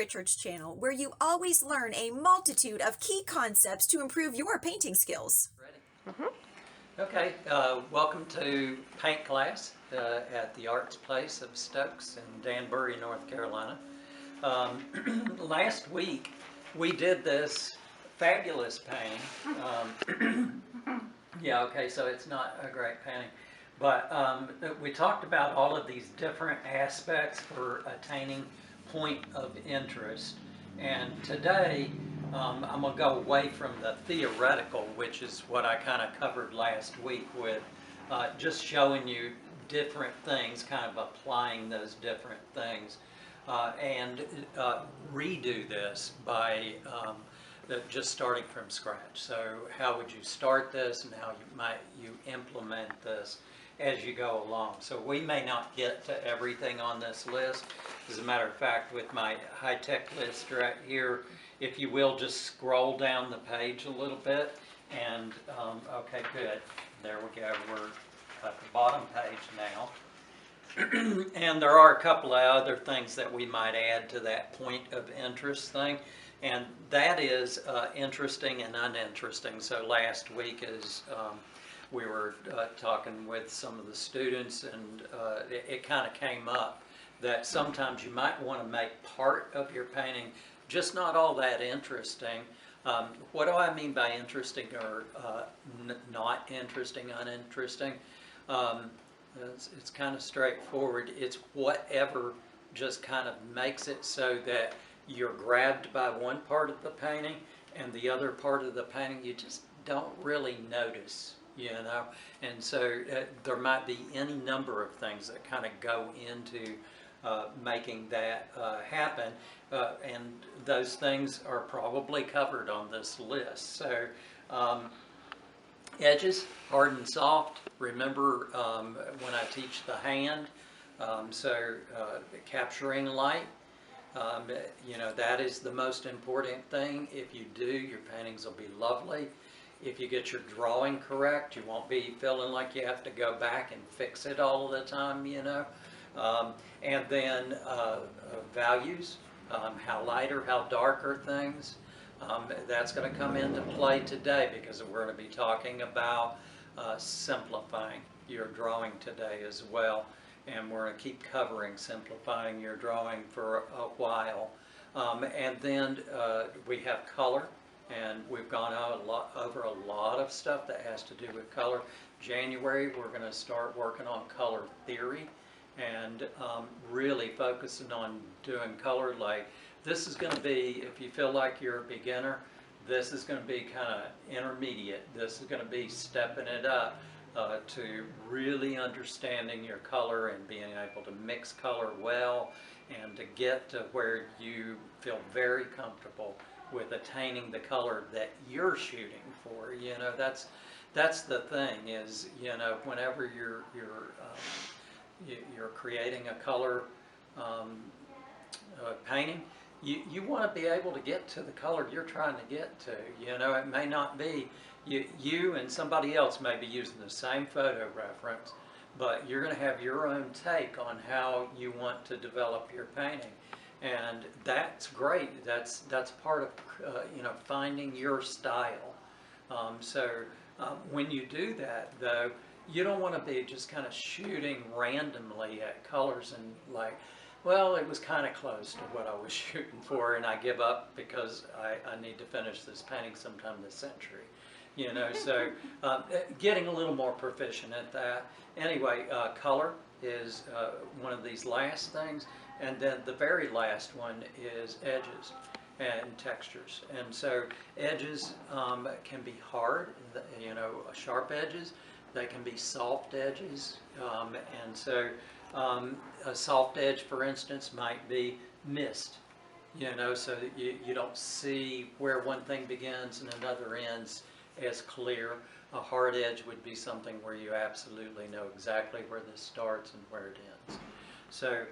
Richards channel, where you always learn a multitude of key concepts to improve your painting skills. Ready? Okay, welcome to paint class at the Arts Place of Stokes in Danbury, North Carolina. Last week we did this fabulous painting. Yeah, okay, so it's not a great painting. But we talked about all of these different aspects for attaining point of interest. And today I'm going to go away from the theoretical, which is what I kind of covered last week with just showing you different things, kind of applying those different things. And redo this by just starting from scratch. So how would you start this and how you implement this as you go along. So we may not get to everything on this list. As a matter of fact, with my high-tech list right here, if you will, just scroll down the page a little bit and okay, good. There we go. We're at the bottom page now. And there are a couple of other things that we might add to that point of interest thing, and that is interesting and uninteresting. So last week is we were talking with some of the students, and it kind of came up that sometimes you might want to make part of your painting just not all that interesting. What do I mean by interesting or not interesting, uninteresting? It's kind of straightforward. It's whatever just kind of makes it so that you're grabbed by one part of the painting and the other part of the painting you just don't really notice, you know. And so there might be any number of things that kind of go into making that happen, and those things are probably covered on this list. So edges, hard and soft. Remember when I teach the hand, capturing light, you know, that is the most important thing. If you do, your paintings will be lovely. If you get your drawing correct, you won't be feeling like you have to go back and fix it all the time, you know. And then values, how light or how dark are things. That's going to come into play today because we're going to be talking about simplifying your drawing today as well. And we're going to keep covering simplifying your drawing for a while. And then we have color, and we've gone over a lot of stuff that has to do with color. January, we're going to start working on color theory and really focusing on doing color. Like this is going to be, if you feel like you're a beginner, this is going to be kind of intermediate. This is going to be stepping it up to really understanding your color and being able to mix color well and to get to where you feel very comfortable with attaining the color that you're shooting for. You know, that's the thing is, you know, whenever you're creating a color painting, you want to be able to get to the color you're trying to get to. You know, it may not be, you and somebody else may be using the same photo reference, but you're going to have your own take on how you want to develop your painting. And that's great. That's part of, you know, finding your style. When you do that, though, you don't want to be just kind of shooting randomly at colors and like, well, it was kind of close to what I was shooting for, and I give up because I need to finish this painting sometime this century. You know, so getting a little more proficient at that. Anyway, color is one of these last things, and then the very last one is edges and textures. And so edges can be hard, you know, sharp edges. They can be soft edges, and so a soft edge, for instance, might be mist, you know, so that you don't see where one thing begins and another ends as clear. A hard edge would be something where you absolutely know exactly where this starts and where it ends. So,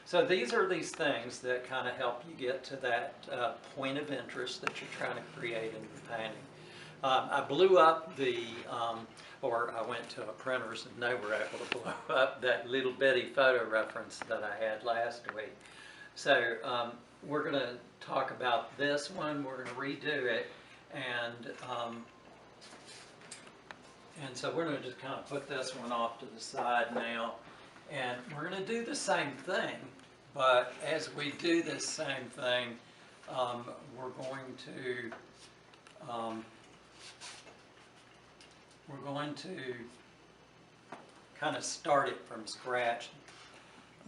so these are these things that kind of help you get to that point of interest that you're trying to create in the painting. I blew up the, or I went to a printer's and they were able to blow up that little bitty photo reference that I had last week. So we're going to talk about this one. We're going to redo it, and so we're going to just kind of put this one off to the side now, and we're going to do the same thing. But as we do this same thing, we're going to kind of start it from scratch,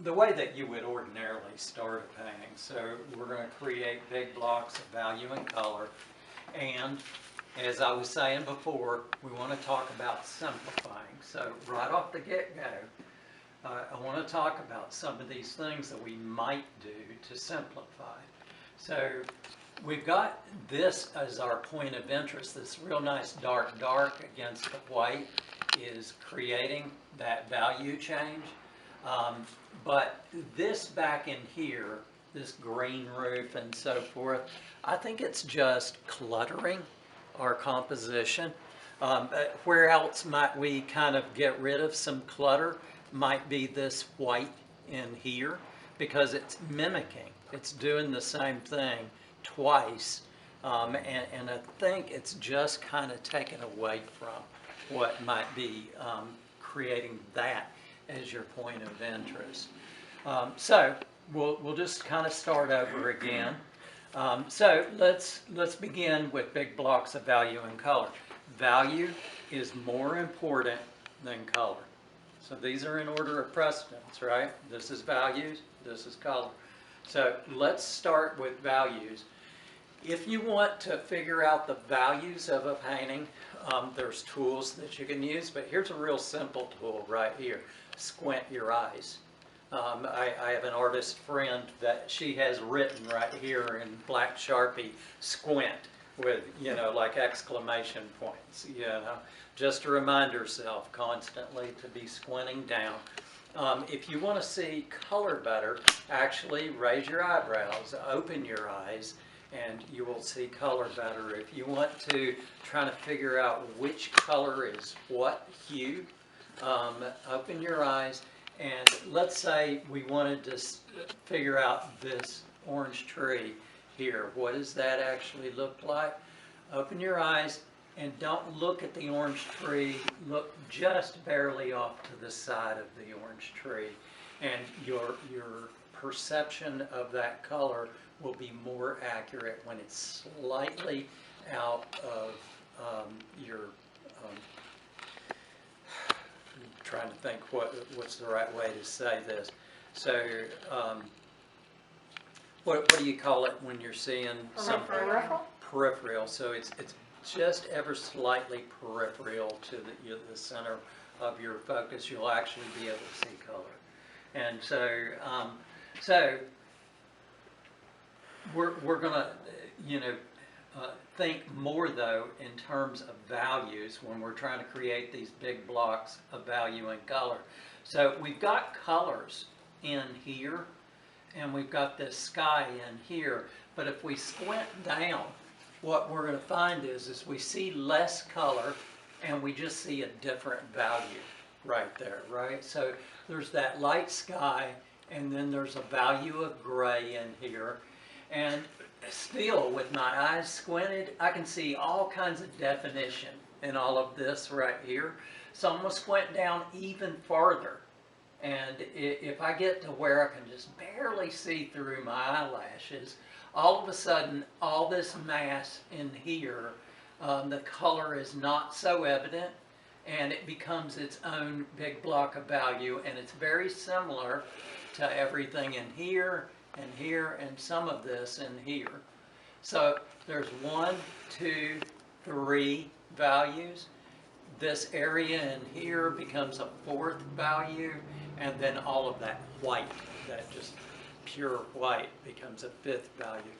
the way that you would ordinarily start a painting. So we're going to create big blocks of value and color, and as I was saying before, we want to talk about simplifying. So right off the get-go, I want to talk about some of these things that we might do to simplify. So we've got this as our point of interest. This real nice dark against the white is creating that value change. But this back in here, this green roof and so forth, I think it's just cluttering our composition. Where else might we kind of get rid of some clutter? Might be this white in here, because it's mimicking. It's doing the same thing twice. And I think it's just kind of taken away from what might be creating that as your point of interest. So we'll just kind of start over again. So let's begin with big blocks of value and color. Value is more important than color. So these are in order of precedence, right? This is values, this is color. So let's start with values. If you want to figure out the values of a painting, there's tools that you can use, but here's a real simple tool right here. Squint your eyes. I have an artist friend that she has written right here in black Sharpie, squint, with, you know, like exclamation points, you know, just to remind herself constantly to be squinting down. If you want to see color better, actually raise your eyebrows, open your eyes, and you will see color better. If you want to try to figure out which color is what hue, open your eyes, and let's say we wanted to figure out this orange tree here. What does that actually look like? Open your eyes and don't look at the orange tree. Look just barely off to the side of the orange tree, and your perception of that color will be more accurate when it's slightly out of your trying to think what's the right way to say this. So what do you call it when you're seeing some peripheral? So it's just ever slightly peripheral to the center of your focus. You'll actually be able to see color. And so we're going to think more though in terms of values when we're trying to create these big blocks of value and color. So we've got colors in here, and we've got this sky in here, but if we squint down, what we're going to find is we see less color, and we just see a different value right there, right? So there's that light sky, and then there's a value of gray in here, and still with my eyes squinted, I can see all kinds of definition in all of this right here. So I'm going to squint down even farther, and if I get to where I can just barely see through my eyelashes, all of a sudden all this mass in here, the color is not so evident, and it becomes its own big block of value, and it's very similar to everything in here and here and some of this in here. So there's 1, 2, 3 values. This area in here becomes a 4th value, and then all of that white, that just pure white, becomes a 5th value.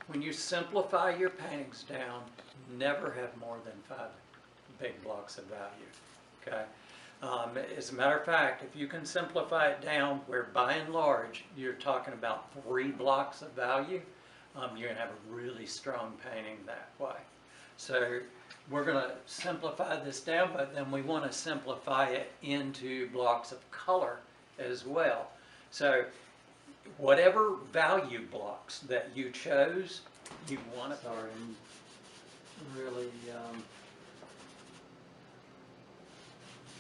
When you simplify your paintings down, never have more than 5 big blocks of value, okay? As a matter of fact, if you can simplify it down where by and large you're talking about 3 blocks of value, you're going to have a really strong painting that way. So we're going to simplify this down, but then we want to simplify it into blocks of color as well. So whatever value blocks that you chose, you want to. Sorry, I'm really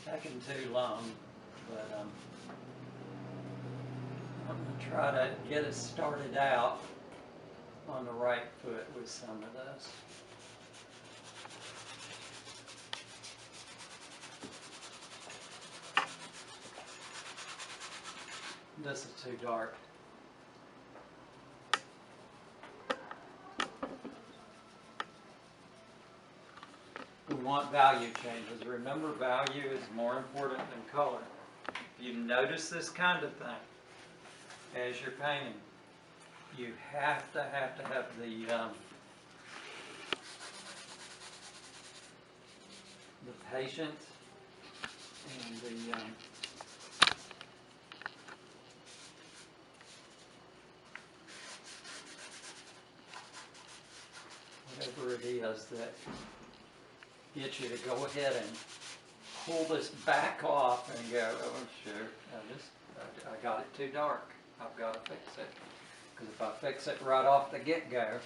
taking too long, but I'm going to try to get us started out on the right foot with some of this. This is too dark. We want value changes. Remember, value is more important than color. If you notice this kind of thing as you're painting, you have to have the patience and the whatever it is that gets you to go ahead and pull this back off and go, oh sure, I got it too dark. I've got to fix it. Because if I fix it right off the get-go,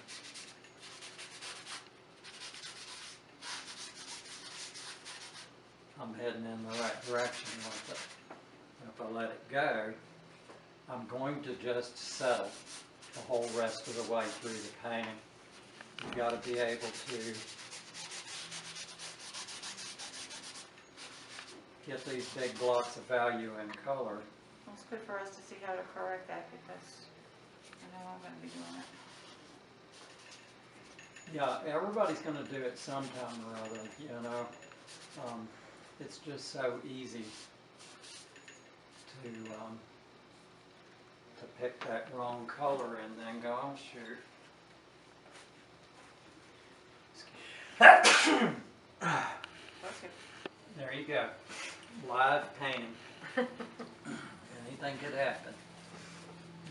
I'm heading in the right direction with it. And if I let it go, I'm going to just settle the whole rest of the way through the painting. You've got to be able to get these big blocks of value and color. Well, it's good for us to see how to correct that because I know I'm going to be doing it. Yeah, everybody's going to do it sometime or other, you know. It's just so easy to pick that wrong color and then go, oh shoot. Okay. There you go. Live painting. Anything could happen.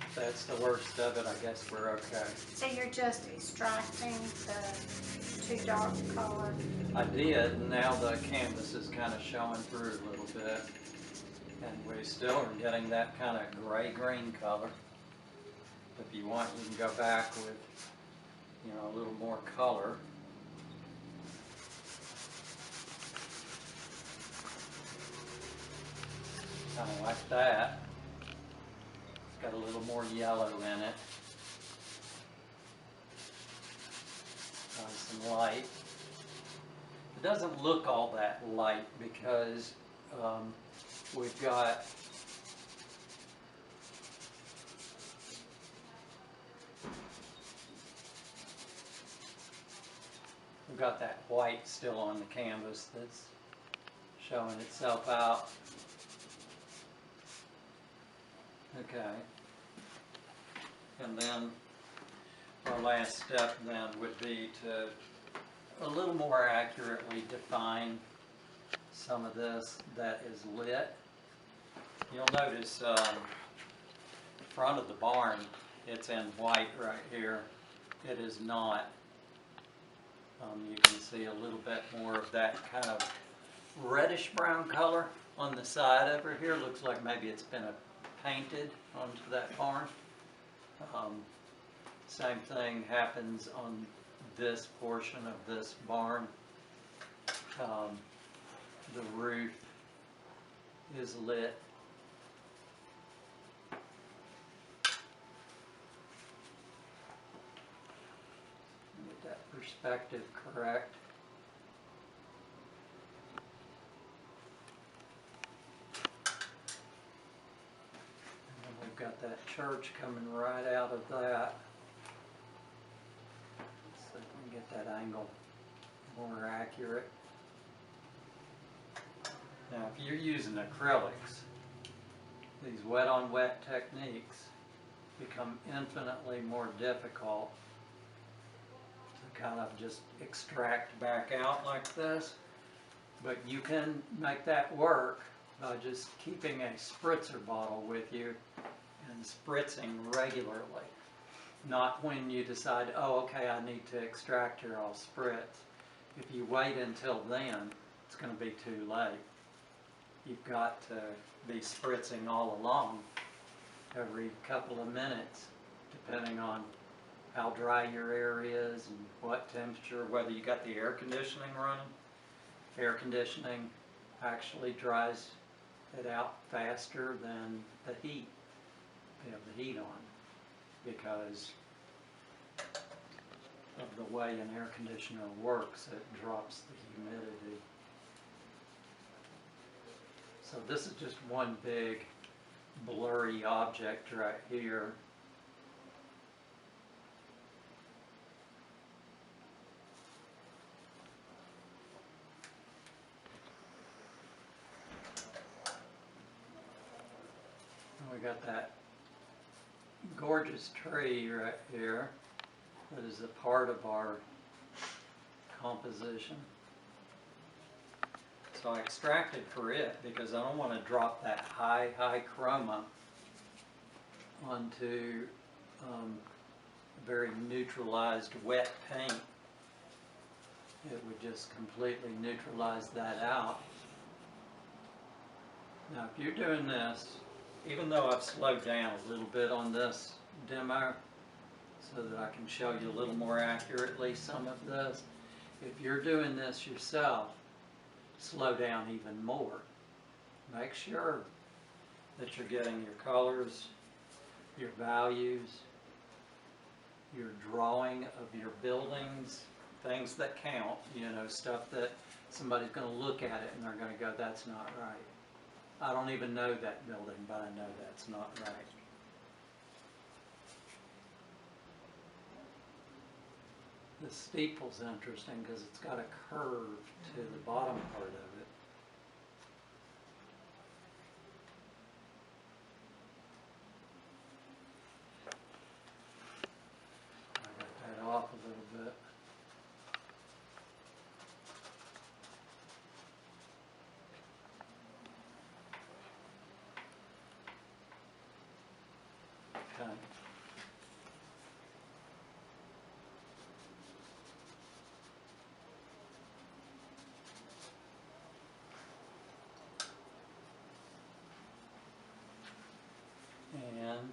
If that's the worst of it, I guess we're okay. So you're just extracting the too dark color? I did, and now the canvas is kind of showing through a little bit. And we still are getting that kind of gray-green color. If you want, you can go back with, you know, a little more color. Kind of like that. It's got a little more yellow in it. Nice and light. It doesn't look all that light because we've got that white still on the canvas that's showing itself out. Okay. And then our last step then would be to a little more accurately define some of this that is lit. You'll notice the front of the barn, it's in white right here. It is not. You can see a little bit more of that kind of reddish brown color on the side over here. Looks like maybe it's been painted onto that barn. Same thing happens on this portion of this barn. The roof is lit. Get that perspective correct. We've got that church coming right out of that. So we can get that angle more accurate. Now if you're using acrylics, these wet on wet techniques become infinitely more difficult to kind of just extract back out like this. But you can make that work by just keeping a spritzer bottle with you and spritzing regularly. Not when you decide, oh okay, I need to extract here, I'll spritz. If you wait until then, it's going to be too late. You've got to be spritzing all along every couple of minutes, depending on how dry your area is and what temperature, whether you got the air conditioning running. Air conditioning actually dries it out faster than the heat. You have the heat on because of the way an air conditioner works. It drops the humidity. So this is just one big blurry object right here. And we got that gorgeous tree right here that is a part of our composition. So I extracted for it because I don't want to drop that high chroma onto very neutralized wet paint. It would just completely neutralize that out. Now if you're doing this, even though I've slowed down a little bit on this demo so that I can show you a little more accurately some of this, if you're doing this yourself, slow down even more. Make sure that you're getting your colors, your values, your drawing of your buildings, things that count, you know, stuff that somebody's going to look at it and they're going to go, that's not right. I don't even know that building, but I know that's not right. The steeple's interesting because it's got a curve to the bottom part of it. I got that off a little bit. Okay. And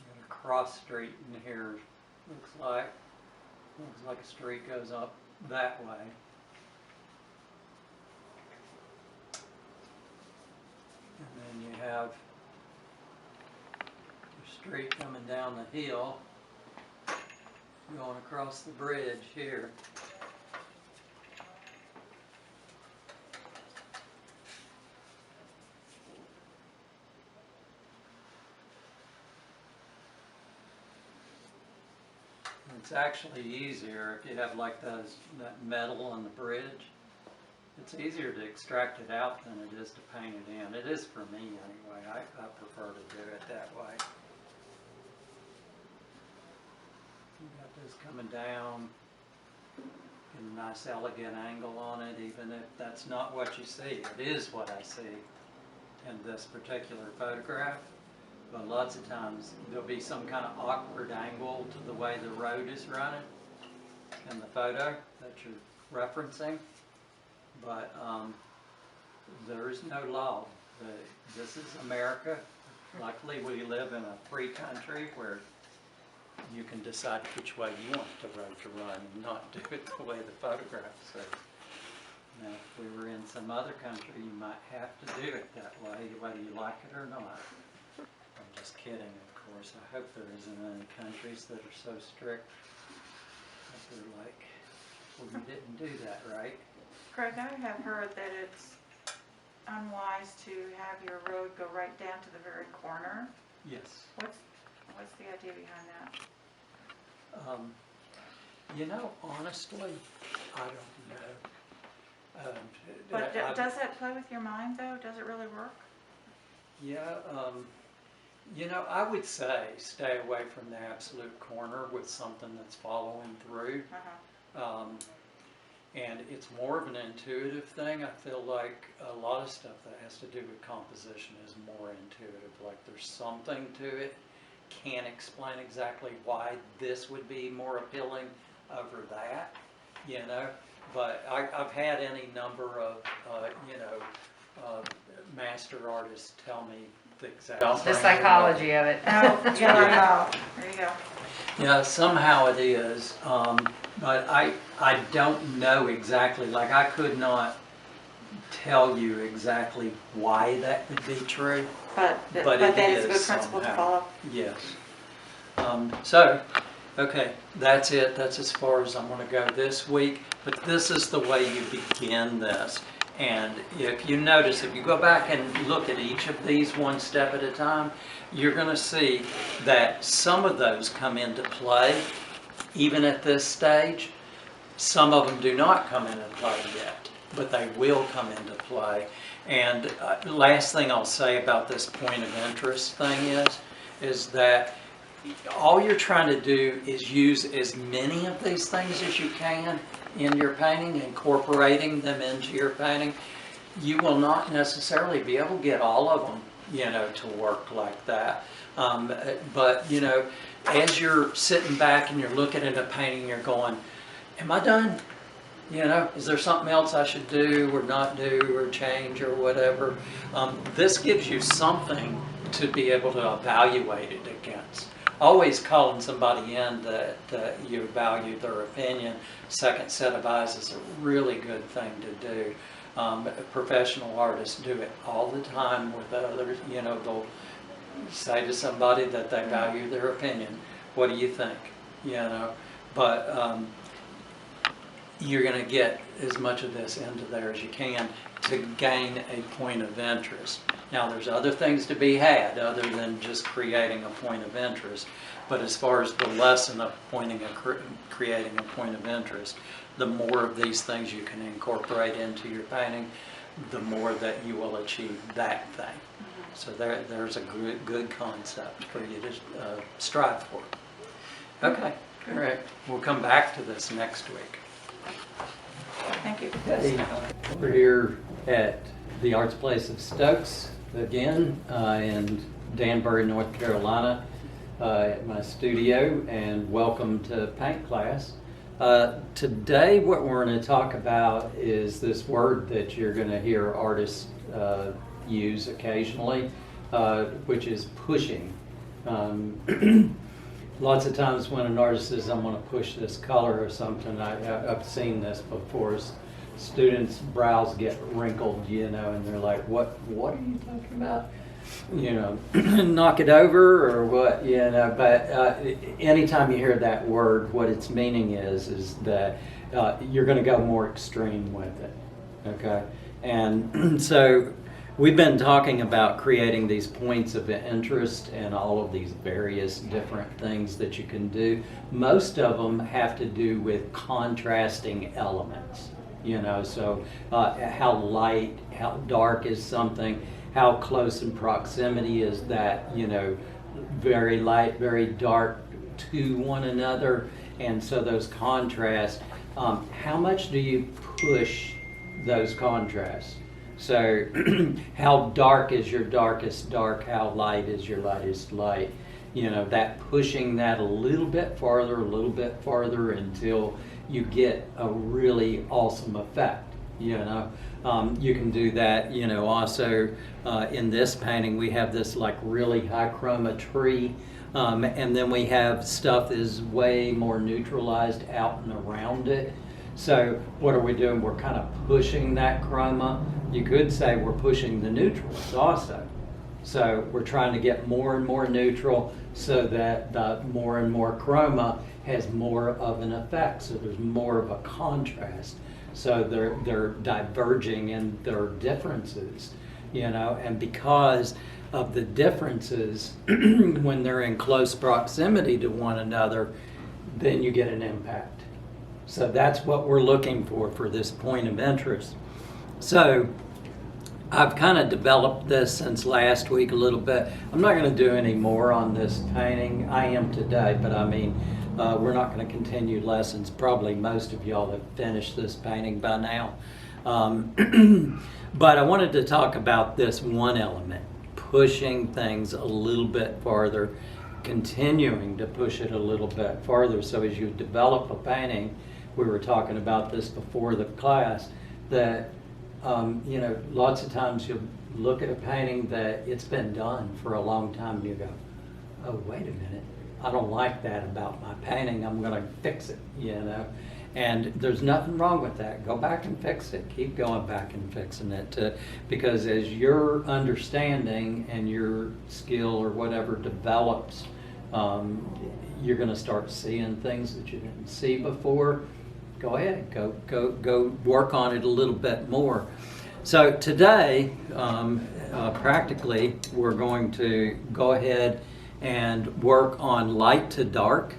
got a cross street in here. Looks like a street goes up that way. And then you have the street coming down the hill, going across the bridge here. It's actually easier if you have like that metal on the bridge. It's easier to extract it out than it is to paint it in. It is for me anyway. I prefer to do it that way. You got this coming down, get a nice elegant angle on it, even if that's not what you see. It is what I see in this particular photograph. But lots of times there'll be some kind of awkward angle to the way the road is running in the photo that you're referencing. But there is no law. This is America. Luckily we live in a free country where you can decide which way you want the road to run and not do it the way the photograph says. Now if we were in some other country you might have to do it that way, whether you like it or not. I'm just kidding, of course. I hope there isn't any countries that are so strict that they're like, well, you didn't do that right. Greg, I have heard that it's unwise to have your road go right down to the very corner. Yes. What's the idea behind that? You know, honestly, I don't know. But does that play with your mind, though? Does it really work? Yeah, you know, I would say stay away from the absolute corner with something that's following through. And it's more of an intuitive thing. I feel like a lot of stuff that has to do with composition is more intuitive. Like there's something to it. Can't explain exactly why this would be more appealing over that, you know. But I've had any number of, you know, master artists tell me the exact. The psychology of it. Oh, yeah, there you go. Yeah, somehow it is, but I don't know exactly, like I could not tell you exactly why that would be true. But But that it is a good is principle to somehow. follow. Yes. So, okay, that's it. That's as far as I'm going to go this week. But this is the way you begin this. And if you notice, if you go back and look at each of these one step at a time, you're going to see that some of those come into play even at this stage. Some of them do not come into play yet, but they will come into play. And last thing I'll say about this point of interest thing is that all you're trying to do is use as many of these things as you can in your painting, incorporating them into your painting. You will not necessarily be able to get all of them, to work like that. But, as you're sitting back and you're looking at a painting, you're going, am I done? Is there something else I should do or not do or change or whatever? This gives you something to be able to evaluate it against. Always calling somebody in that you value their opinion, second set of eyes is a really good thing to do. Professional artists do it all the time with others. They'll say to somebody that they value their opinion. What do you think? But you're going to get as much of this into there as you can to gain a point of interest. Now, there's other things to be had other than just creating a point of interest. But as far as the lesson of creating a point of interest, the more of these things you can incorporate into your painting, the more that you will achieve that thing. So there's a good concept for you to strive for. Okay, all right. We'll come back to this next week. Thank you. Hey, we're here at the Arts Place of Stokes again in Danbury, North Carolina, at my studio, and welcome to paint class. Today what we're going to talk about is this word that you're going to hear artists use occasionally, which is pushing. Lots of times when an artist says, I'm going to push this color or something, I've seen this before. Students' brows get wrinkled, and they're like, what are you talking about? Knock it over or what, but anytime you hear that word, what its meaning is that you're going to go more extreme with it, okay? And so we've been talking about creating these points of interest and all of these various different things that you can do. Most of them have to do with contrasting elements, so how light, how dark is something, how close in proximity is that, very light, very dark to one another, and so those contrasts, how much do you push those contrasts? So how dark is your darkest dark, how light is your lightest light? That pushing that a little bit farther until you get a really awesome effect, You can do that, also in this painting we have this like really high chroma tree, and then we have stuff that is way more neutralized out and around it. So what are we doing? We're kind of pushing that chroma. You could say we're pushing the neutrals also. So we're trying to get more and more neutral so that the more and more chroma has more of an effect. So there's more of a contrast. So they're diverging in their differences, and because of the differences, when they're in close proximity to one another, then you get an impact. So that's what we're looking for this point of interest. So I've kind of developed this since last week a little bit. I'm not going to do any more on this painting. I am today, but I mean, we're not going to continue lessons. Probably most of y'all have finished this painting by now. But I wanted to talk about this one element, pushing things a little bit farther, continuing to push it a little bit farther. So as you develop a painting, we were talking about this before the class, that You know, lots of times you'll look at a painting that it's been done for a long time and you go, oh, wait a minute, I don't like that about my painting, I'm gonna fix it, you know? And there's nothing wrong with that. Go back and fix it. Keep going back and fixing it because as your understanding and your skill or whatever develops, you're going to start seeing things that you didn't see before. Go ahead, go work on it a little bit more. So today, practically, we're going to go ahead and work on light to dark.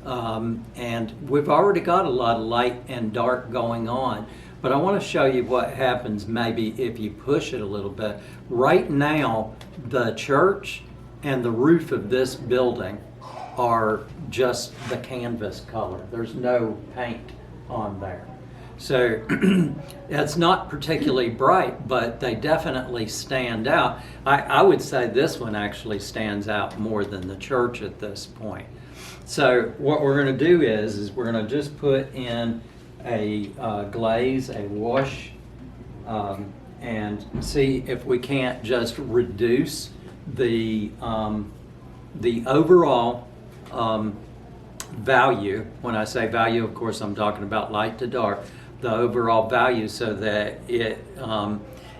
And we've already got a lot of light and dark going on, but I want to show you what happens maybe if you push it a little bit. Right now, the church and the roof of this building are just the canvas color. There's no paint on there. So it's not particularly bright, but they definitely stand out. I would say this one actually stands out more than the church at this point. So what we're going to do is we're going to just put in a glaze, a wash, and see if we can't just reduce the overall value. When I say value, of course, I'm talking about light to dark. The overall value so that it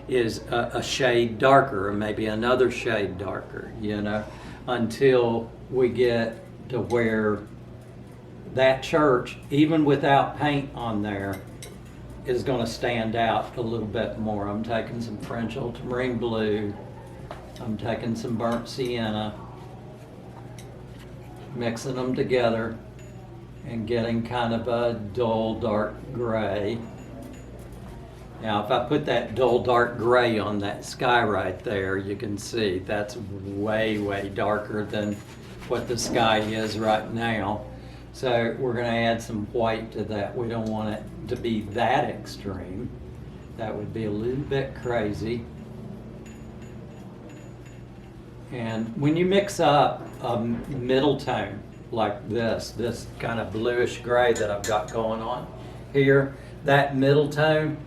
is a shade darker or maybe another shade darker, you know, until we get to where that church, even without paint on there, is going to stand out a little bit more. I'm taking some French ultramarine blue, I'm taking some burnt sienna, mixing them together and getting kind of a dull dark gray. Now if I put that dull dark gray on that sky right there, you can see that's way darker than what the sky is right now. So we're going to add some white to that. We don't want it to be that extreme. That would be a little bit crazy. And when you mix up a middle tone like this kind of bluish gray that I've got going on here, that middle tone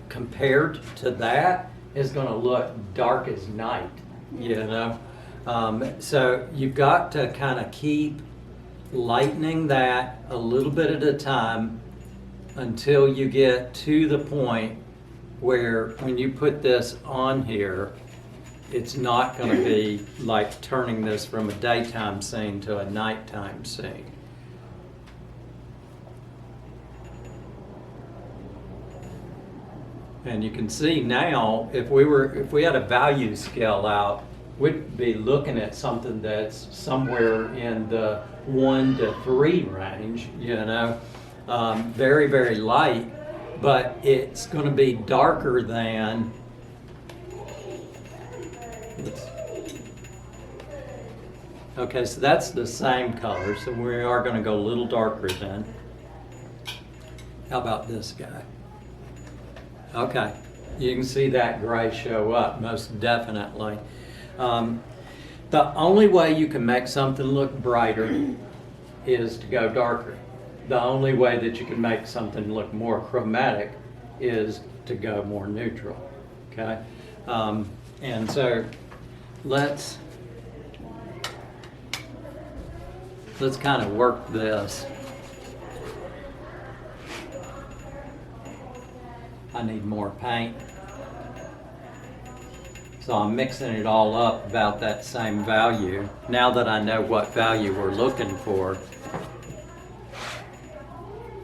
compared to that is going to look dark as night, you know. So you've got to kind of keep lightening that a little bit at a time until you get to the point where when you put this on here, it's not going to be like turning this from a daytime scene to a nighttime scene. And you can see now, if we had a value scale out, we'd be looking at something that's somewhere in the 1 to 3 range, you know, very light, but it's going to be darker than, okay, so that's the same color, so we are going to go a little darker then. How about this guy? Okay, you can see that gray show up most definitely. The only way you can make something look brighter is to go darker. The only way that you can make something look more chromatic is to go more neutral, okay? And so let's kind of work this. I need more paint. So I'm mixing it all up about that same value. Now that I know what value we're looking for,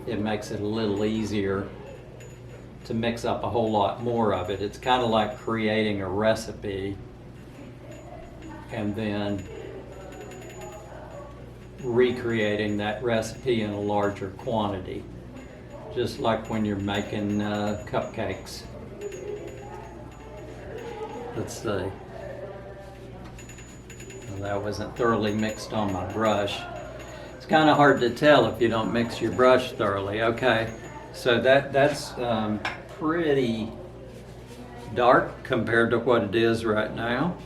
it makes it a little easier to mix up a whole lot more of it. It's kind of like creating a recipe and then recreating that recipe in a larger quantity. Just like when you're making cupcakes. Let's see. Well, that wasn't thoroughly mixed on my brush. It's kind of hard to tell if you don't mix your brush thoroughly. Okay, so that's pretty dark compared to what it is right now.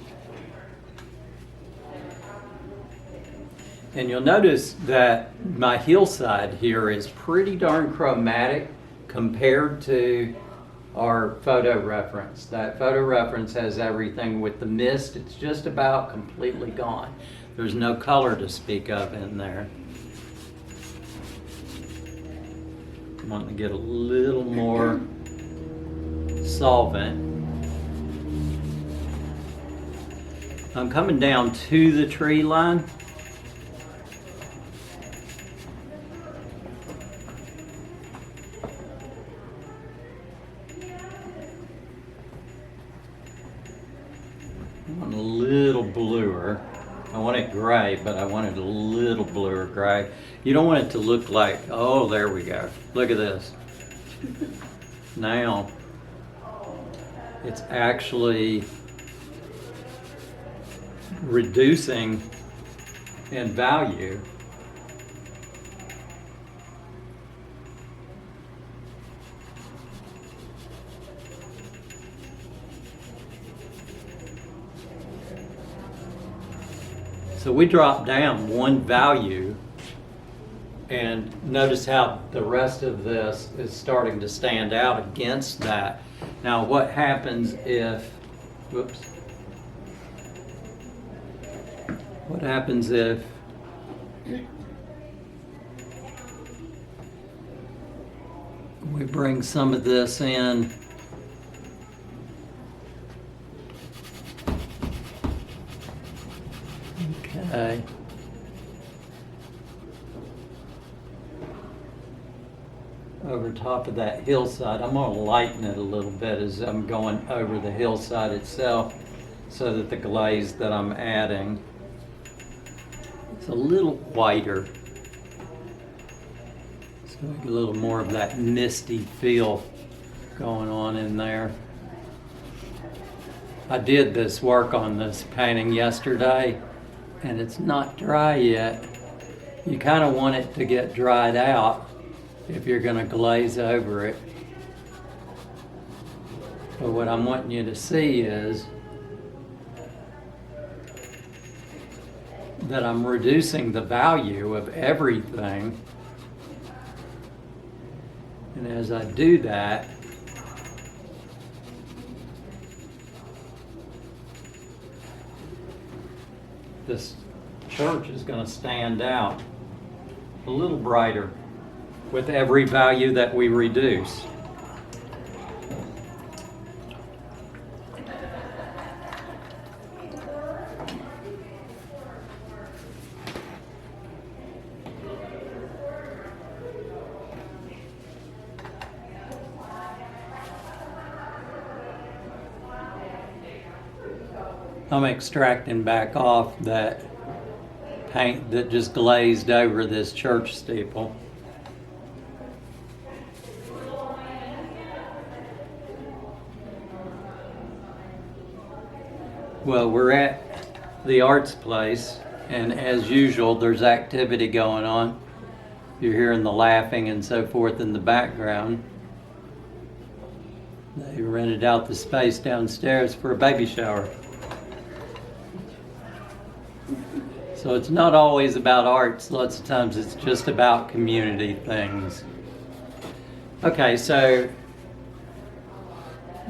And you'll notice that my hillside here is pretty darn chromatic compared to our photo reference. That photo reference has everything. With the mist, it's just about completely gone. There's no color to speak of in there. I'm wanting to get a little more solvent. I'm coming down to the tree line. I want a little bluer. I want it gray, but I want it a little bluer gray. You don't want it to look like, oh, there we go. Look at this. Now, it's actually reducing in value. So we drop down one value, and notice how the rest of this is starting to stand out against that. Now what happens if, whoops, what happens if we bring some of this in? Okay. Over top of that hillside, I'm going to lighten it a little bit as I'm going over the hillside itself so that the glaze that I'm adding is a little whiter. So a little more of that misty feel going on in there. I did this work on this painting yesterday, and it's not dry yet. You kind of want it to get dried out if you're going to glaze over it. But what I'm wanting you to see is that I'm reducing the value of everything. And as I do that, this church is going to stand out a little brighter with every value that we reduce. I'm extracting back off that paint that just glazed over this church steeple. Well, we're at the arts place, and as usual, there's activity going on. You're hearing the laughing and so forth in the background. They rented out the space downstairs for a baby shower. So it's not always about arts. Lots of times it's just about community things. Okay, so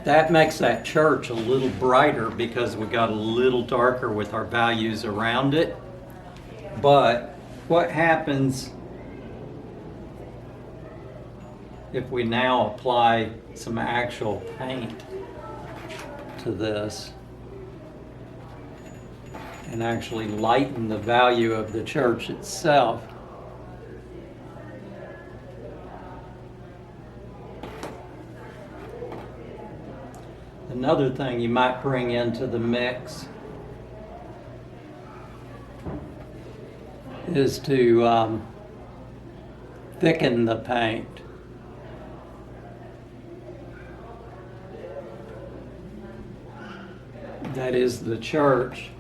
that makes that church a little brighter because we got a little darker with our values around it. But what happens if we now apply some actual paint to this and actually lighten the value of the church itself? Another thing you might bring into the mix is to thicken the paint. That is the church,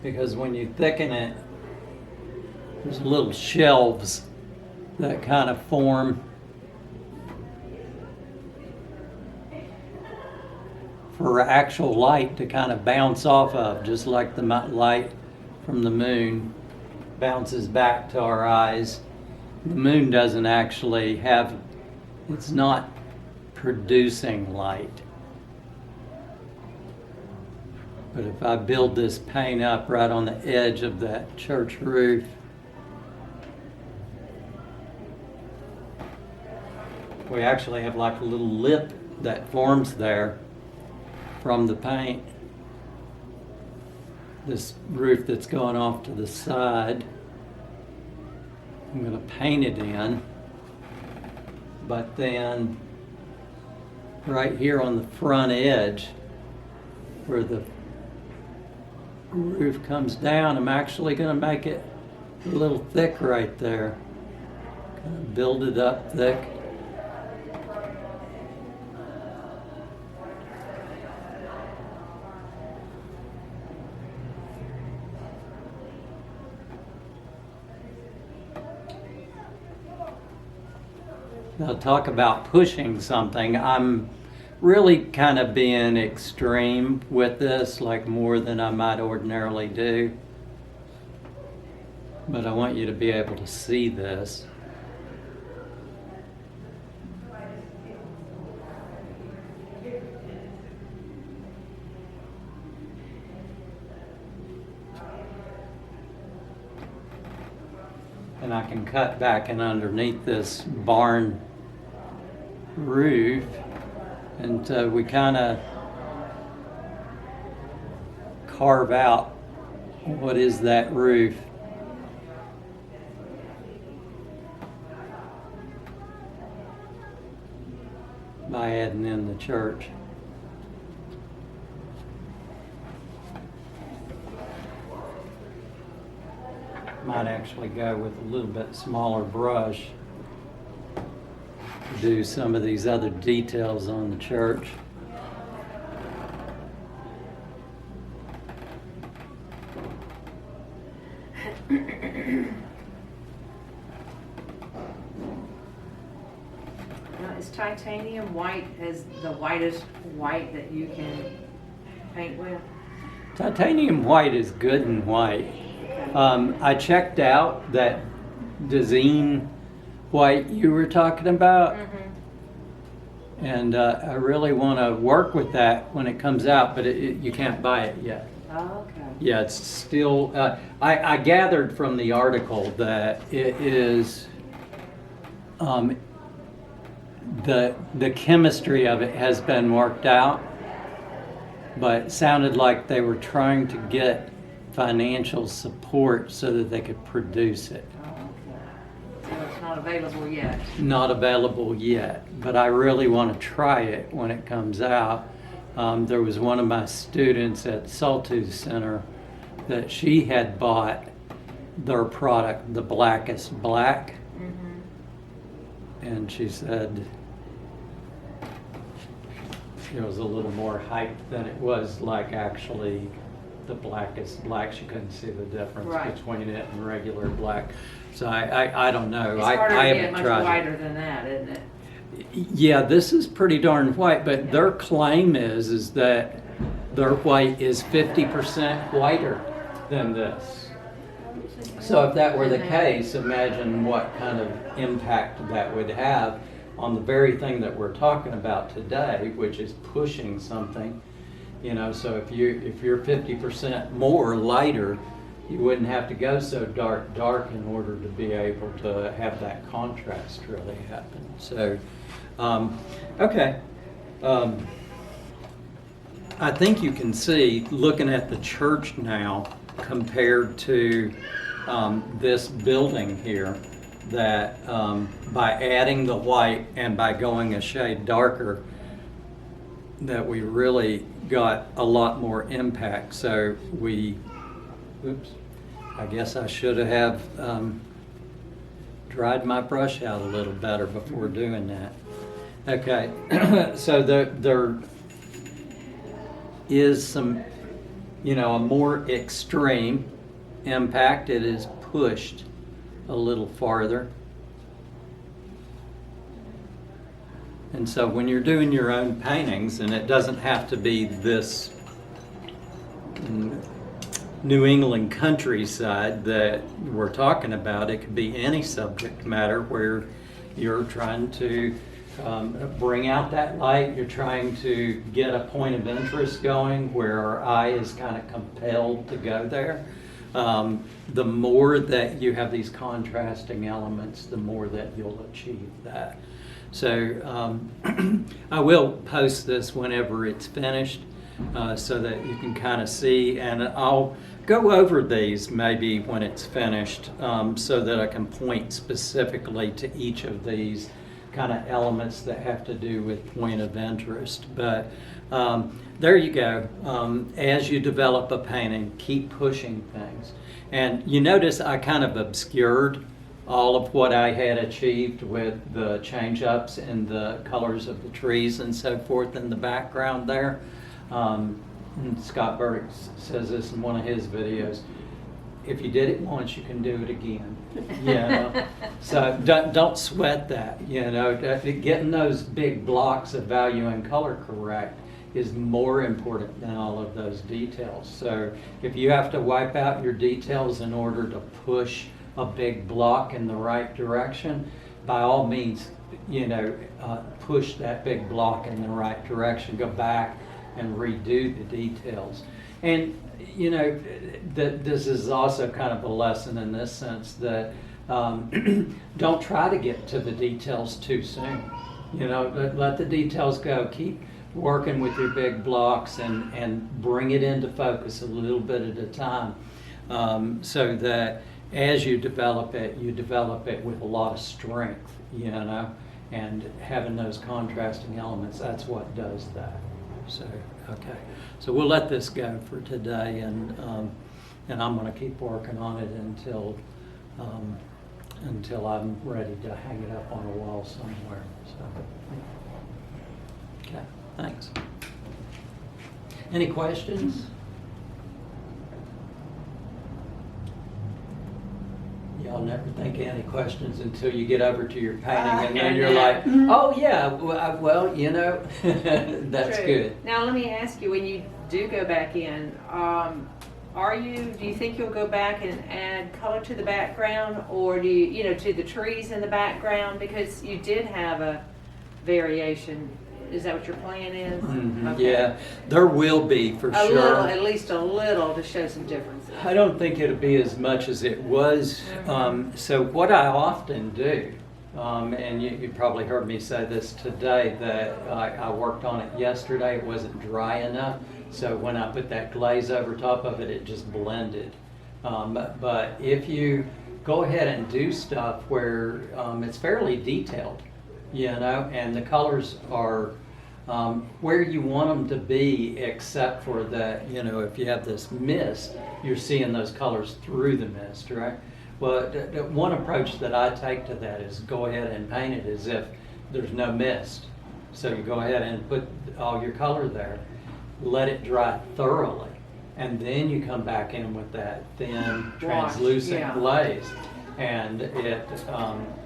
because when you thicken it, there's little shelves that kind of form for actual light to kind of bounce off of, just like the light from the moon bounces back to our eyes. The moon doesn't actually have, it's not producing light. But if I build this pane up right on the edge of that church roof, we actually have like a little lip that forms there from the paint. This roof that's going off to the side, I'm going to paint it in, but then right here on the front edge where the roof comes down, I'm actually going to make it a little thick right there. Kind of build it up thick. Now, talk about pushing something. I'm really kind of being extreme with this, like more than I might ordinarily do. But I want you to be able to see this. And I can cut back and underneath this barn roof, and we kind of carve out what is that roof. By adding in the church. Might actually go with a little bit smaller brush to do some of these other details on the church. Now, is titanium white as the whitest white that you can paint with? Titanium white is good and white. I checked out that Dezeen white you were talking about, and I really want to work with that when it comes out, but you can't buy it yet. Oh, okay. Yeah, it's still, I gathered from the article that it is, the chemistry of it has been worked out, but it sounded like they were trying to get financial support so that they could produce it. Oh, okay. So it's not available yet? Not available yet, but I really want to try it when it comes out. There was one of my students at Sawtooth Center that she had bought their product, the Blackest Black, and she said it was a little more hype than it was like actually the Blackest Black. She couldn't see the difference Right. between it and regular black. So I don't know. It's I harder to haven't get much tried it. whiter than that, isn't it? Yeah, this is pretty darn white, but their claim is that their white is 50% whiter than this. So if that were the case, imagine what kind of impact that would have on the very thing that we're talking about today, which is pushing something. You know, so if you're 50% more lighter, you wouldn't have to go so dark in order to be able to have that contrast really happen. So, okay. I think you can see, looking at the church now compared to this building here, that by adding the white and by going a shade darker, that we really got a lot more impact. So oops, I guess I should have dried my brush out a little better before doing that. Okay, so there is some, you know, a more extreme impact. It is pushed a little farther. And so when you're doing your own paintings, and it doesn't have to be this New England countryside that we're talking about, it could be any subject matter where you're trying to bring out that light. You're trying to get a point of interest going where our eye is kind of compelled to go there. The more that you have these contrasting elements, the more that you'll achieve that. So I will post this whenever it's finished so that you can kind of see, and I'll go over these maybe when it's finished so that I can point specifically to each of these kind of elements that have to do with point of interest. But there you go. As you develop a painting, keep pushing things. And you notice I kind of obscured all of what I had achieved with the change-ups and the colors of the trees and so forth in the background there. And Scott Burdick says this in one of his videos. If you did it once, you can do it again. You know? So don't sweat that. You know, getting those big blocks of value and color correct is more important than all of those details. So if you have to wipe out your details in order to push a big block in the right direction, by all means, you know, push that big block in the right direction. Go back and redo the details. And you know, this is also kind of a lesson in this sense that don't try to get to the details too soon. You know, let the details go. Keep working with your big blocks and bring it into focus a little bit at a time, so that as you develop it with a lot of strength, you know, and having those contrasting elements, that's what does that. So, okay. So we'll let this go for today, and I'm going to keep working on it until I'm ready to hang it up on a wall somewhere. So, okay. Thanks. Any questions? Y'all never think of any questions until you get over to your painting, and then you're like, oh yeah, well, you know, that's True. good. Now let me ask you, when you do go back in, do you think you'll go back and add color to the background, or do you know, to the trees in the background, because you did have a variation? Is that what your plan is? Mhm, Okay. yeah, there will be for A sure. little, at least a little, to show some differences. I don't think it'll be as much as it was. So what I often do, and you probably heard me say this today, that I worked on it yesterday, it wasn't dry enough. So when I put that glaze over top of it, it just blended. But if you go ahead and do stuff where it's fairly detailed, you know, and the colors are where you want them to be, except for that, you know, if you have this mist, you're seeing those colors through the mist, right? Well, the one approach that I take to that is go ahead and paint it as if there's no mist. So you go ahead and put all your color there, let it dry thoroughly, and then you come back in with that thin, translucent yeah. glaze. And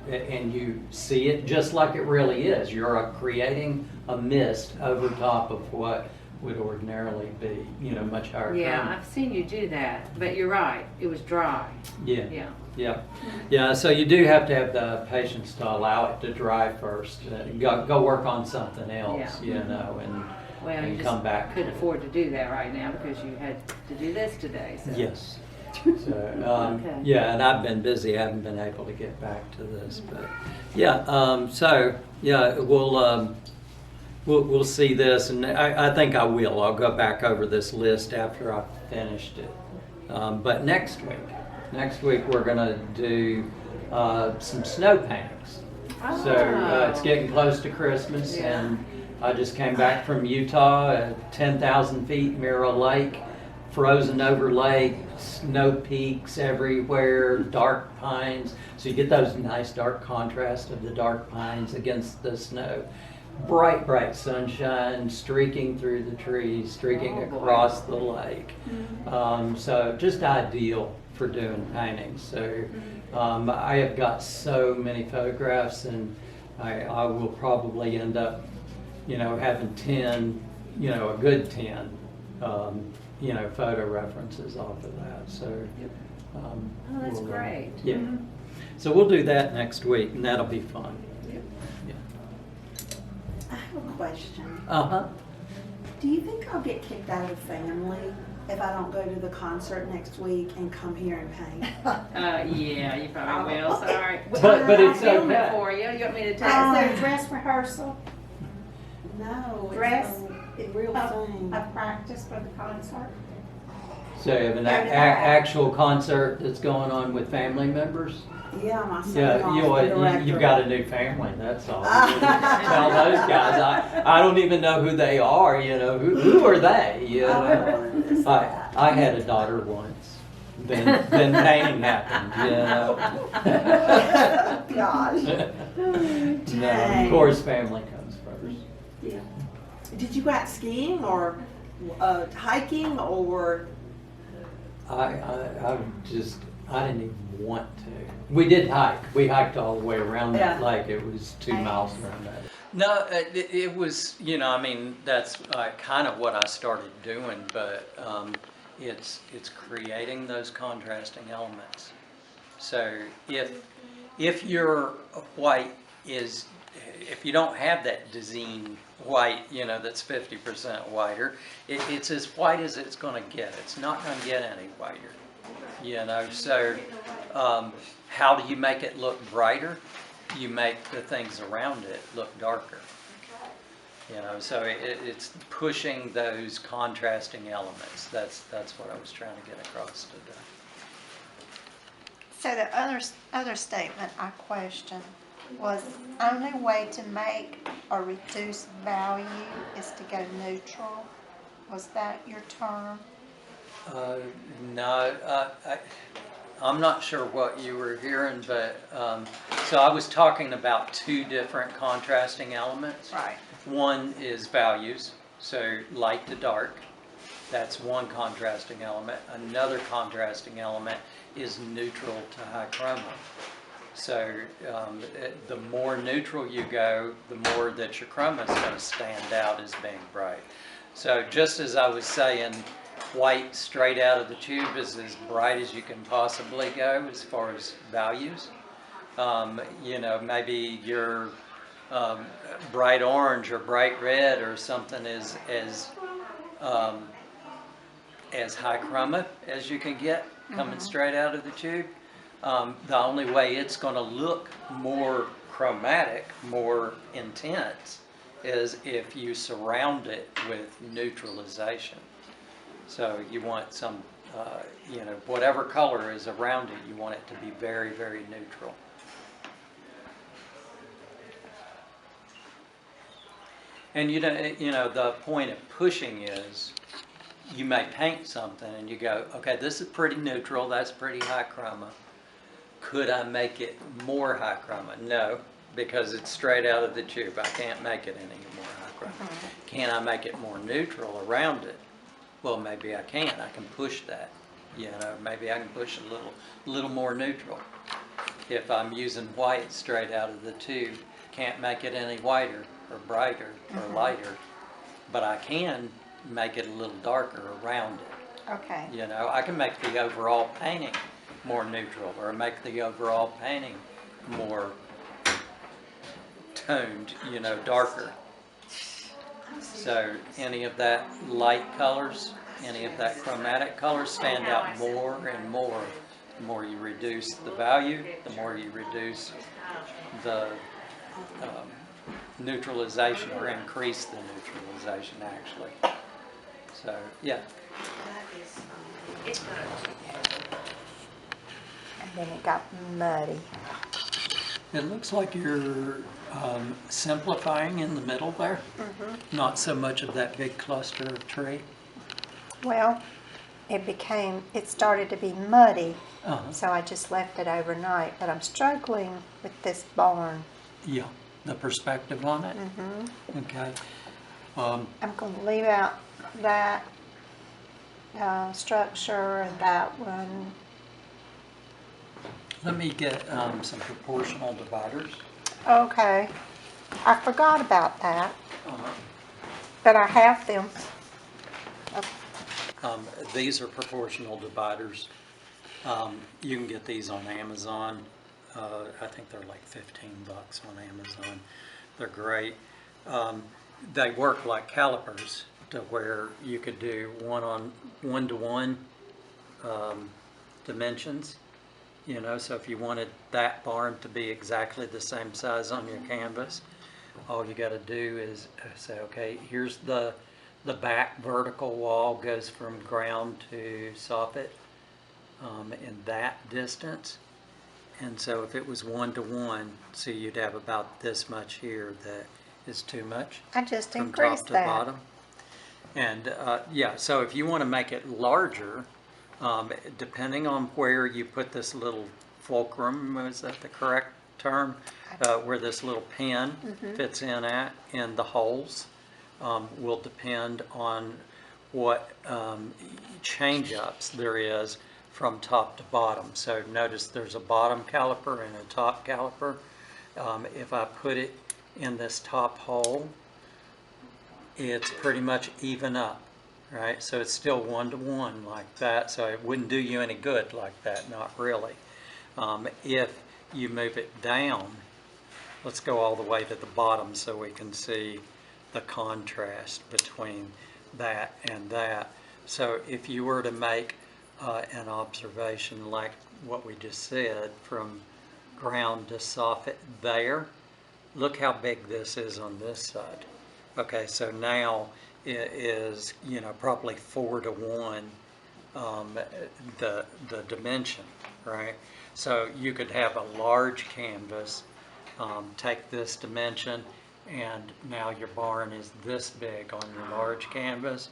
and you see it just like it really is. You're creating a mist over top of what would ordinarily be, you know, much higher. Yeah, tone. I've seen you do that, but you're right, it was dry. Yeah. Yeah. Yeah. Yeah. So you do have to have the patience to allow it to dry first. Go work on something else, Yeah. you know, Well, and you just come back. couldn't afford to do that right now because you had to do this today, so. Yes. So, Okay. yeah, and I've been busy. I haven't been able to get back to this, but yeah. So yeah, we'll see this, and I think I will. I'll go back over this list after I've finished it. But next week we're gonna do some snow paintings. So it's getting close to Christmas, Yeah. and I just came back from Utah at 10,000 feet, Mirror Lake. Frozen over lake, snow peaks everywhere, dark pines. So you get those nice dark contrast of the dark pines against the snow. Bright, bright sunshine streaking through the trees, streaking Oh, boy. across the lake. So just ideal for doing paintings. So I have got so many photographs, and I will probably end up, you know, having 10, you know, a good 10. You know, photo references off of that. So, Oh, that's we'll, great. Yeah. So we'll do that next week, and that'll be fun. Yep. Yeah. have a question. Uh-huh. Do you think I'll get kicked out of the family if I don't go to the concert next week and come here and paint? Yeah, you probably will, sorry. But I'll it's film it okay. for you. You want me to Is take there a dress rehearsal, No, Dress? it's a real thing. a practice for the concert? So you have an actual concert that's going on with family members? Yeah, my Yeah, son-in-law's the director. you've got a new family, that's all. Tell those guys, I don't even know who they are, you know, who are they, you know? I had a daughter once, then painting happened, you know? Gosh. No, of course, family comes first. Yeah. Did you go out skiing or hiking or? I didn't even want to. We did hike. We hiked all the way around that Yeah. lake. It was 2 miles around that. No, it was, you know, I mean, that's kind of what I started doing, but it's creating those contrasting elements. So if your white is, if you don't have that Dezeen white, you know, that's 50% whiter, it's as white as it's going to get. It's not going to get any whiter, you know. So how do you make it look brighter? You make the things around it look darker. You know, so it's pushing those contrasting elements. That's what I was trying to get across today. So the other statement I questioned was only way to make or reduce value is to go neutral. Was that your term? No, I'm not sure what you were hearing, but so I was talking about 2 different contrasting elements. Right. One is values, so light to dark. That's one contrasting element. Another contrasting element is neutral to high chroma. So the more neutral you go, the more that your chroma is going to stand out as being bright. So just as I was saying, white straight out of the tube is as bright as you can possibly go as far as values. You know, maybe your bright orange or bright red or something is as high chroma as you can get coming straight out of the tube. The only way it's going to look more chromatic, more intense, is if you surround it with neutralization. So you want some, you know, whatever color is around it, you want it to be very, very neutral. And you know, the point of pushing is, you may paint something and you go, okay, this is pretty neutral, that's pretty high chroma. Could I make it more high chroma? No, because it's straight out of the tube. I can't make it any more high chroma. Can I make it more neutral around it? Well, maybe I can. I can push that. You know, maybe I can push a little more neutral. If I'm using white straight out of the tube, can't make it any whiter or brighter or lighter, but I can make it a little darker around it. Okay. You know, I can make the overall painting more neutral, or make the overall painting more toned, you know, darker. So any of that light colors, any of that chromatic colors stand out more and more. The more you reduce the value, the more you reduce the neutralization, or increase the neutralization actually. So, yeah. And then it got muddy. It looks like you're simplifying in the middle there. Not so much of that big cluster of tree. Well, it started to be muddy, Uh-huh. so I just left it overnight. But I'm struggling with this barn. Yeah, the perspective on it. Okay. I'm going to leave out that structure and that one. Let me get some proportional dividers. Okay. I forgot about that, Uh-huh. but I have them. These are proportional dividers. You can get these on Amazon. I think they're like $15 on Amazon. They're great. they work like calipers to where you could do one-to-one dimensions. You know, so if you wanted that barn to be exactly the same size on your canvas, all you got to do is say, okay, here's the back vertical wall goes from ground to soffit in that distance. And so if it was one-to-one, so you'd have about this much here that is too much I just from top increased to that. bottom. And yeah, so if you want to make it larger, depending on where you put this little fulcrum, is that the correct term? Where this little pin fits in the holes, will depend on what change-ups there is from top to bottom. So notice there's a bottom caliper and a top caliper. If I put it in this top hole, it's pretty much even up, right? So it's still one-to-one like that, so it wouldn't do you any good like that, not really. If you move it down, let's go all the way to the bottom so we can see the contrast between that and that. So if you were to make an observation like what we just said, from ground to soffit there, look how big this is on this side. Okay, so now it is, you know, probably 4-to-1 the dimension, right? So you could have a large canvas, take this dimension, and now your barn is this big on your large canvas.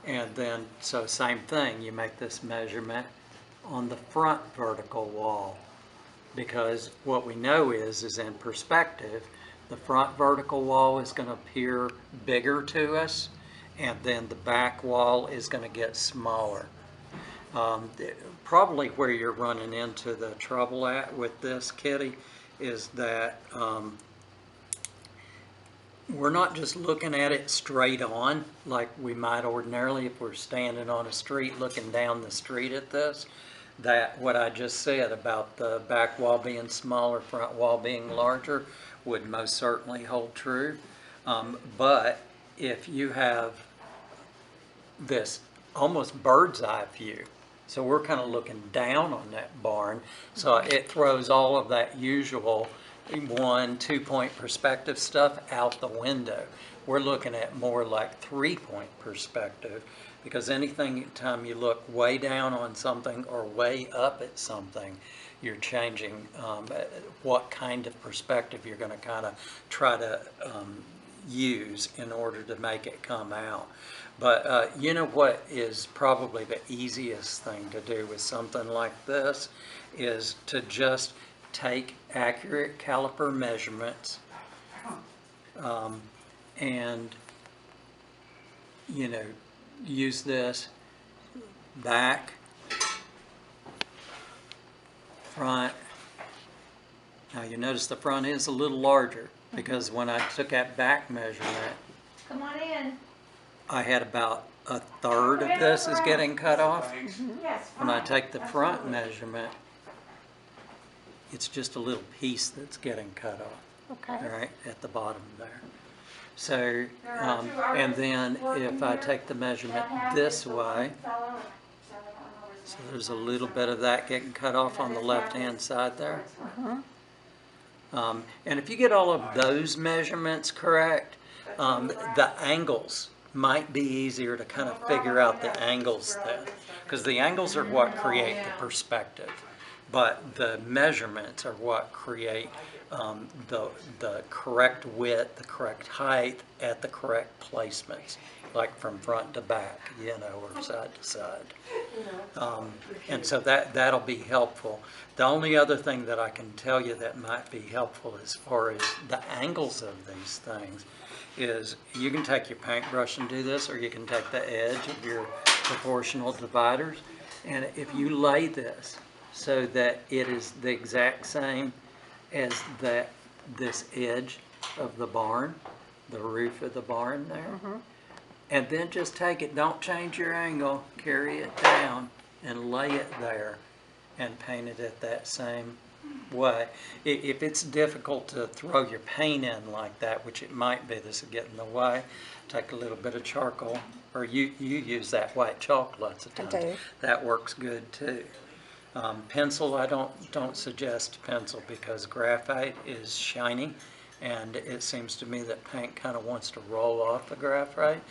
And then, so same thing, you make this measurement on the front vertical wall, because what we know is in perspective, the front vertical wall is going to appear bigger to us, and then the back wall is going to get smaller. Probably where you're running into the trouble at with this, Kitty, is that we're not just looking at it straight on like we might ordinarily if we're standing on a street looking down the street at this. That what I just said about the back wall being smaller, front wall being larger would most certainly hold true. But if you have this almost bird's eye view, so we're kind of looking down on that barn, so it throws all of that usual 1-2 point perspective stuff out the window. We're looking at more like 3-point perspective, because anytime you look way down on something or way up at something, you're changing what kind of perspective you're going to kind of try to use in order to make it come out. But you know what is probably the easiest thing to do with something like this is to just take accurate caliper measurements and, you know, use this back, front. Now you notice the front is a little larger because when I took that back measurement, Come on in. I had about 1/3 of this is getting cut off. Yes, When I fine. take the front measurement, it's just a little piece that's getting cut off, Okay. all right, at the bottom there. So, and then if I take the measurement this way, so there's a little bit of that getting cut off on the left-hand side there. And if you get all of those measurements correct, the angles might be easier to kind of figure out the angles then, because the angles are what create the perspective, but the measurements are what create the correct width, the correct height at the correct placements, like from front to back, you know, or side to side. And so that'll be helpful. The only other thing that I can tell you that might be helpful as far as the angles of these things is you can take your paintbrush and do this, or you can take the edge of your proportional dividers, and if you lay this so that it is the exact same as this edge of the barn, the roof of the barn there, and then just take it, don't change your angle, carry it down and lay it there and paint it at that same way. If it's difficult to throw your paint in like that, which it might be, this will get in the way, take a little bit of charcoal, or you use that white chalk lots of I times. do. That works good too. Pencil, I don't suggest pencil because graphite is shiny, and it seems to me that paint kind of wants to roll off the graphite.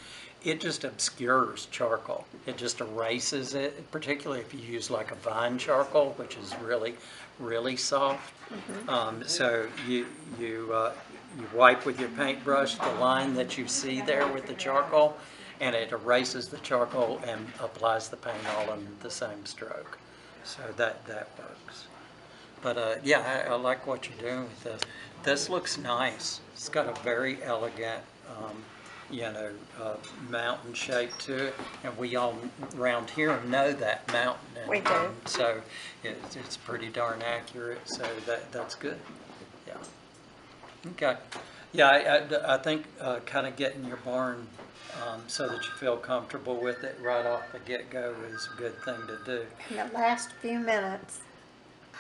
It just obscures charcoal. It just erases it, particularly if you use like a vine charcoal, which is really, really soft. So you wipe with your paintbrush the line that you see there with the charcoal, and it erases the charcoal and applies the paint all in the same stroke. So that works. But yeah, I like what you're doing with this. This looks nice. It's got a very elegant, mountain shape to it, and we all around here know that mountain. We do. So it's pretty darn accurate. So that's good. Yeah. Okay. Yeah, I think kind of getting your barn so that you feel comfortable with it right off the get-go is a good thing to do. In the last few minutes,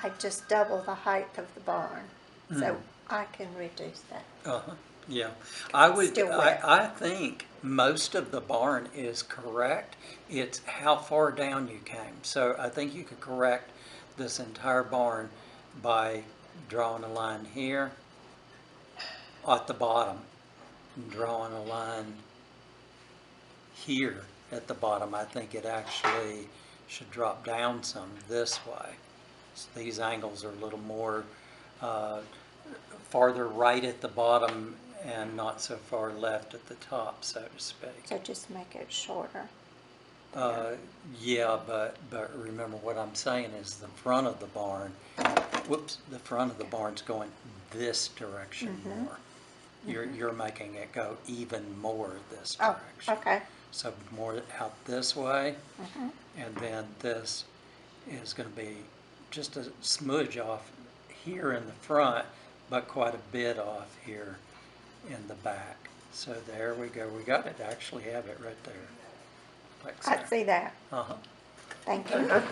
I just double the height of the barn, so I can reduce that. Uh-huh. Yeah, I would. Still wet. I think most of the barn is correct. It's how far down you came. So I think you could correct this entire barn by drawing a line here at the bottom, and drawing a line here at the bottom. I think it actually should drop down some this way. So these angles are a little more farther right at the bottom and not so far left at the top, so to speak. So just make it shorter. Yeah, but remember what I'm saying is the front of the barn, the front of the barn's going this direction more. You're making it go even more this Oh, direction. okay. So more out this way, and then this is going to be just a smudge off here in the front, but quite a bit off here in the back. So there we go. We got it. Actually have it right there. Like so. I see that. Uh-huh. Thank you.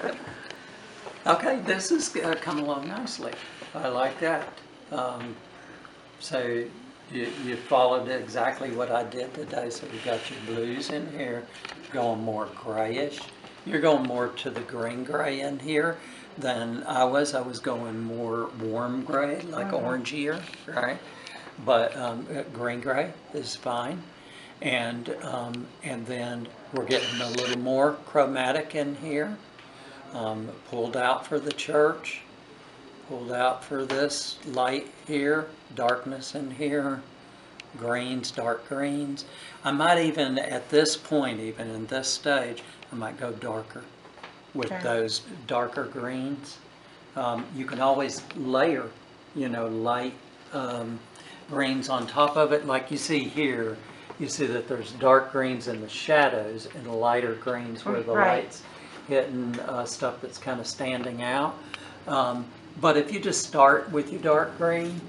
Okay, this is come along nicely. I like that. So you followed exactly what I did today. So we got your blues in here, going more grayish. You're going more to the green gray in here than I was. I was going more warm gray, like orangier, right? But green gray is fine. And then we're getting a little more chromatic in here. Pulled out for the church, pulled out for this light here, darkness in here, greens, dark greens. I might even, at this point, even in this stage, I might go darker with those darker greens. You can always layer, light greens on top of it. Like you see here, you see that there's dark greens in the shadows and lighter greens where the light's hitting stuff that's kind of standing out. But if you just start with your dark green,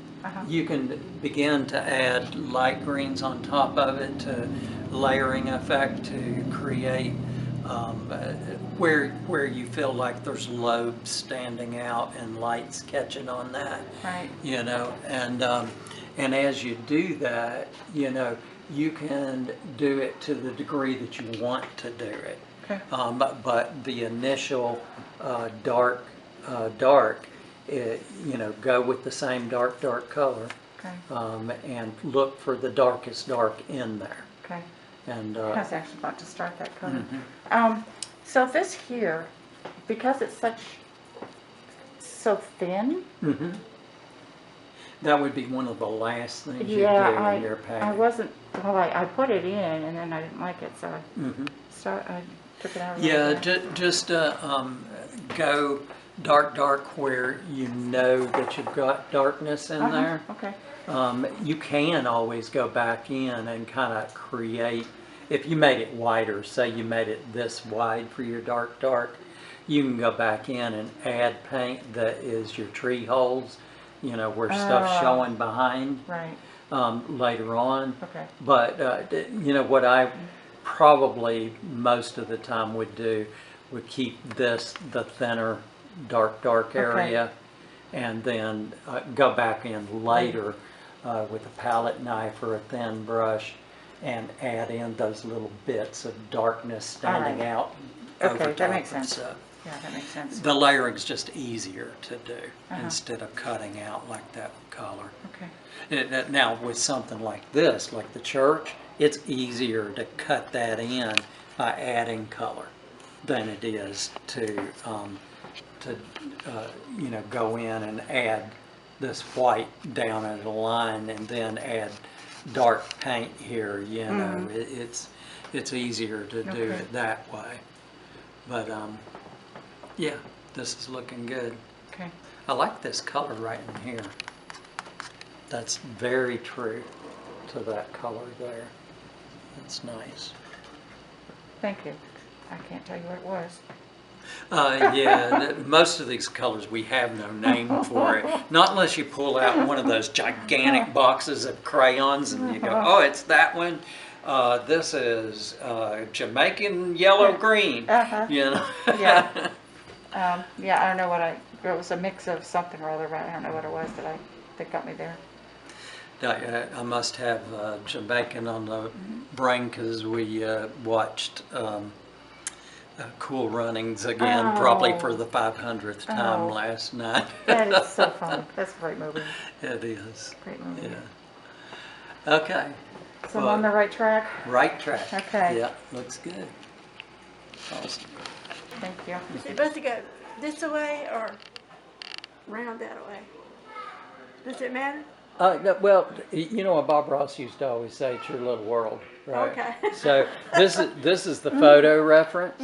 you can begin to add light greens on top of it to layering effect to create where you feel like there's lobes standing out and light's catching on that. Right. And as you do that, you can do it to the degree that you want to do it. Okay. But the initial dark, go with the same dark color. Okay. And look for the darkest dark in there. Okay. And I was actually about to start that color. So this here, because it's so thin. That would be one of the last things you do Yeah, in your painting. I wasn't, well, I put it in and then I didn't like it, so I took it out. Yeah, just go dark where you know that you've got darkness in there. Okay. You can always go back in and kind of create, if you made it wider, say you made it this wide for your dark, you can go back in and add paint that is your tree holes, where stuff's showing behind. Right. Later on. Okay. But, what I probably most of the time would do would keep this the thinner dark area and then go back in later with a palette knife or a thin brush and add in those little bits of darkness standing Alright. out Okay, over that top makes of sense. stuff. Yeah, that makes sense. The layering's just easier to do Uh-huh. instead of cutting out like that with color. Okay. Now with something like this, like the church, it's easier to cut that in by adding color than it is to go in and add this white down at a line and then add dark paint here. It's easier to do Okay. it that way. But yeah, this is looking good. Okay. I like this color right in here. That's very true to that color there. That's nice. Thank you. I can't tell you what it was. Most of these colors we have no name for it. Not unless you pull out one of those gigantic boxes of crayons and you go, oh, it's that one. This is Jamaican yellow green. Uh-huh. You know. Yeah. Yeah, I don't know it was a mix of something or other, but I don't know what it was that got me there. I must have Jamaican on the brain because we watched Cool Runnings again, probably for the 500th time Oh. last night. That is so funny. That's a great movie. It is. Great movie. Yeah. Okay. So I'm on the right track? Right track. Okay. Yeah, looks good. Awesome. Thank you. Is it supposed to go this way or round that way? Does it matter? No, well, you know what Bob Ross used to always say, it's your little world, right? Okay. So this is the photo reference,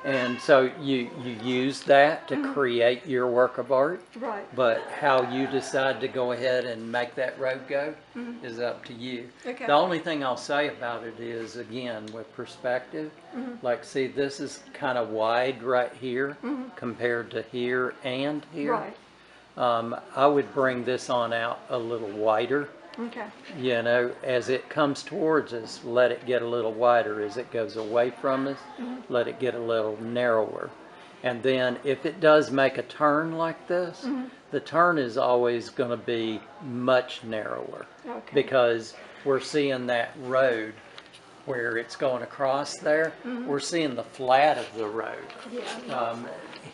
and so you use that to create your work of art. Right. But how you decide to go ahead and make that road go is up to you. Okay. The only thing I'll say about it is, again, with perspective, like, see, this is kind of wide right here compared to here and here. Right. I would bring this on out a little wider. Okay. You know, as it comes towards us, let it get a little wider. As it goes away from us, let it get a little narrower. And then if it does make a turn like this, the turn is always going to be much narrower. Okay. Because we're seeing that road where it's going across there. We're seeing the flat of the road. Yeah.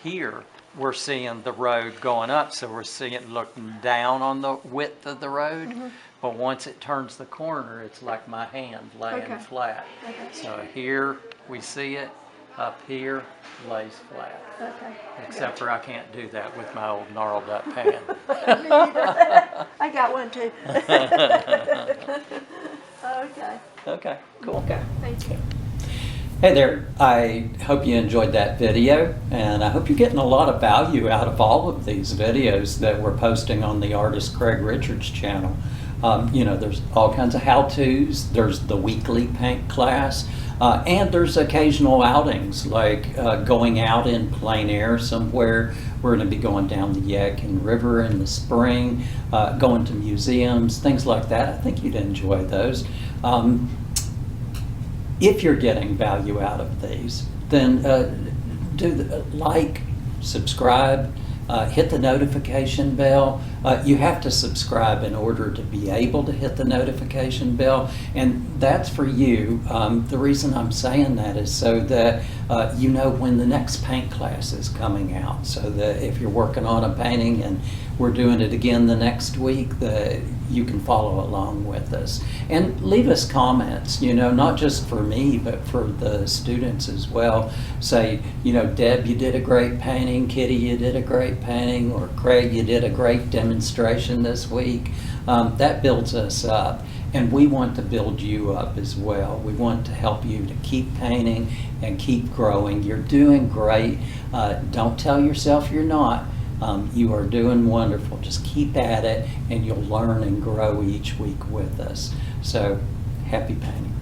Here, we're seeing the road going up, so we're seeing it looking down on the width of the road. But once it turns the corner, it's like my hand laying Okay. flat. Okay. So here we see it, up here lays flat. Okay. Except for I can't do that with my old gnarled up hand. Me either. I got one too. Okay. Okay, cool. Okay. Thank you. Hey there, I hope you enjoyed that video, and I hope you're getting a lot of value out of all of these videos that we're posting on the artist Craig Richards channel. There's all kinds of how-tos, there's the weekly paint class, and there's occasional outings like going out in plein air somewhere. We're going to be going down the Yadkin River in the spring, going to museums, things like that. I think you'd enjoy those. If you're getting value out of these, then like, subscribe, hit the notification bell. You have to subscribe in order to be able to hit the notification bell, and that's for you. The reason I'm saying that is so that you know when the next paint class is coming out, so that if you're working on a painting and we're doing it again the next week, that you can follow along with us. And leave us comments, not just for me, but for the students as well. Say, Deb, you did a great painting, Kitty, you did a great painting, or Craig, you did a great demonstration this week. That builds us up. And we want to build you up as well. We want to help you to keep painting and keep growing. You're doing great. Don't tell yourself you're not. You are doing wonderful. Just keep at it, and you'll learn and grow each week with us. So, happy painting.